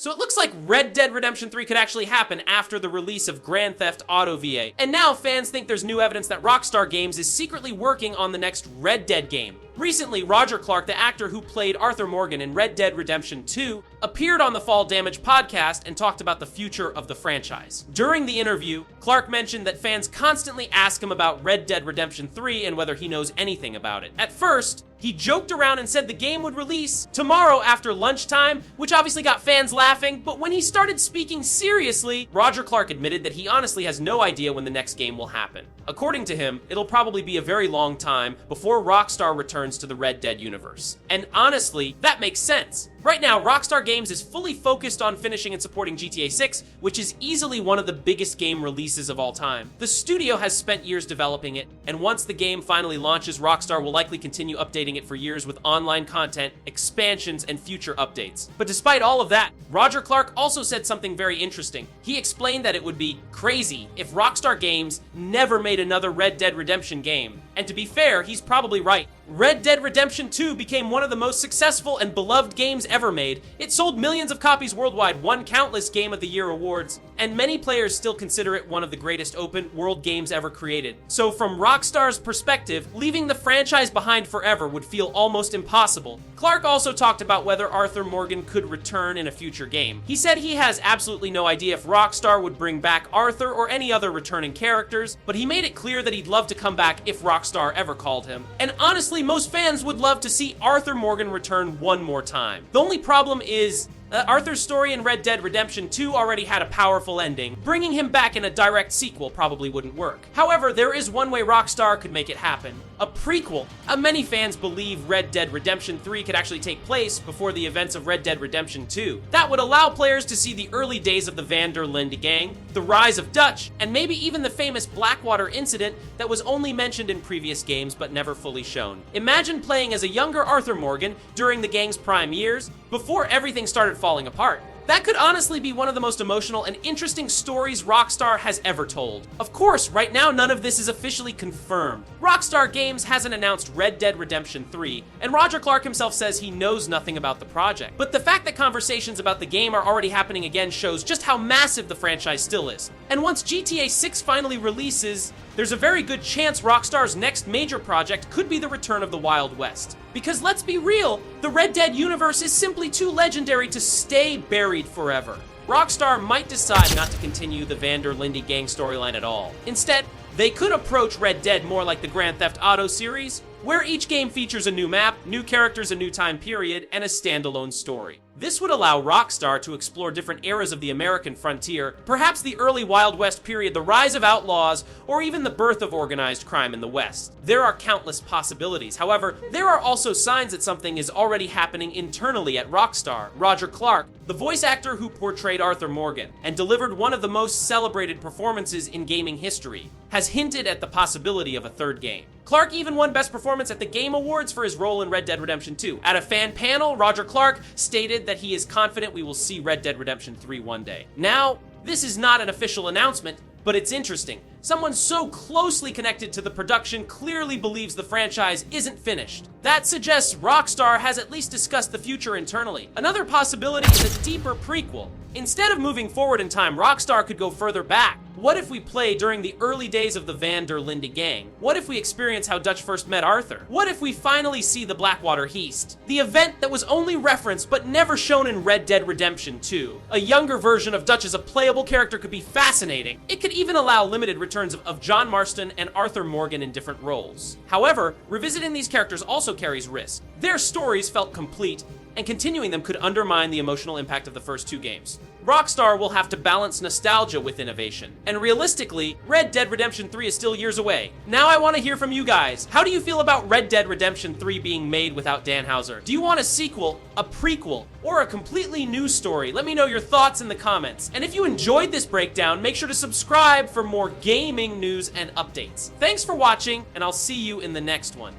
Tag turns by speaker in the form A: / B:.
A: So it looks like Red Dead Redemption 3 could actually happen after the release of Grand Theft Auto VA. And now fans think there's new evidence that Rockstar Games is secretly working on the next Red Dead game. Recently, Roger Clark, the actor who played Arthur Morgen in Red Dead Redemption 2, appeared on the Fall Damage podcast and talked about the future of the franchise. During the interview, Clark mentioned that fans constantly ask him about Red Dead Redemption 3 and whether he knows anything about it. At first, he joked around and said the game would release tomorrow after lunchtime, which obviously got fans laughing, but when he started speaking seriously, Roger Clark admitted that he honestly has no idea when the next game will happen. According to him, it'll probably be a very long time before Rockstar returns to the Red Dead universe. And honestly, that makes sense. Right now, Rockstar Games is fully focused on finishing and supporting GTA 6, which is easily one of the biggest game releases of all time. The studio has spent years developing it, and once the game finally launches, Rockstar will likely continue updating it for years with online content, expansions, and future updates. But despite all of that, Roger Clark also said something very interesting. He explained that it would be crazy if Rockstar Games never made another Red Dead Redemption game. And to be fair, he's probably right. Red Dead Redemption 2 became one of the most successful and beloved games ever made. It sold millions of copies worldwide, won countless Game of the Year awards, and many players still consider it one of the greatest open world games ever created. So from Rockstar's perspective, leaving the franchise behind forever would feel almost impossible. Clark also talked about whether Arthur Morgen could return in a future game. He said he has absolutely no idea if Rockstar would bring back Arthur or any other returning characters, but he made it clear that he'd love to come back if Rockstar ever called him. And honestly, most fans would love to see Arthur Morgen return one more time. The only problem is Arthur's story in Red Dead Redemption 2 already had a powerful ending. Bringing him back in a direct sequel probably wouldn't work. However, there is one way Rockstar could make it happen. A prequel. Many fans believe Red Dead Redemption 3 could actually take place before the events of Red Dead Redemption 2. That would allow players to see the early days of the Van der Linde gang, the rise of Dutch, and maybe even the famous Blackwater incident that was only mentioned in previous games but never fully shown. Imagine playing as a younger Arthur Morgen during the gang's prime years, before everything started falling apart. That could honestly be one of the most emotional and interesting stories Rockstar has ever told. Of course, right now none of this is officially confirmed. Rockstar Games hasn't announced Red Dead Redemption 3, and Roger Clark himself says he knows nothing about the project. But the fact that conversations about the game are already happening again shows just how massive the franchise still is. And once GTA 6 finally releases, there's a very good chance Rockstar's next major project could be the return of the Wild West. Because let's be real, the Red Dead universe is simply too legendary to stay buried forever. Rockstar might decide not to continue the Van der Linde gang storyline at all. Instead, they could approach Red Dead more like the Grand Theft Auto series, where each game features a new map, new characters, a new time period, and a standalone story. This would allow Rockstar to explore different eras of the American frontier, perhaps the early Wild West period, the rise of outlaws, or even the birth of organized crime in the West. There are countless possibilities. However, there are also signs that something is already happening internally at Rockstar. Roger Clark, the voice actor who portrayed Arthur Morgen and delivered one of the most celebrated performances in gaming history, has hinted at the possibility of a third game. Clark even won Best Performance at the Game Awards for his role in Red Dead Redemption 2. At a fan panel, Roger Clark stated that he is confident we will see Red Dead Redemption 3 one day. Now, this is not an official announcement, but it's interesting. Someone so closely connected to the production clearly believes the franchise isn't finished. That suggests Rockstar has at least discussed the future internally. Another possibility is a deeper prequel. Instead of moving forward in time, Rockstar could go further back. What if we play during the early days of the Van der Linde gang? What if we experience how Dutch first met Arthur? What if we finally see the Blackwater Heist? The event that was only referenced but never shown in Red Dead Redemption 2. A younger version of Dutch as a playable character could be fascinating. It could even allow limited returns of John Marston and Arthur Morgen in different roles. However, revisiting these characters also carries risk. Their stories felt complete, and continuing them could undermine the emotional impact of the first two games. Rockstar will have to balance nostalgia with innovation. And realistically, Red Dead Redemption 3 is still years away. Now I want to hear from you guys. How do you feel about Red Dead Redemption 3 being made without Dan Houser? Do you want a sequel, a prequel, or a completely new story? Let me know your thoughts in the comments. And if you enjoyed this breakdown, make sure to subscribe for more gaming news and updates. Thanks for watching, and I'll see you in the next one.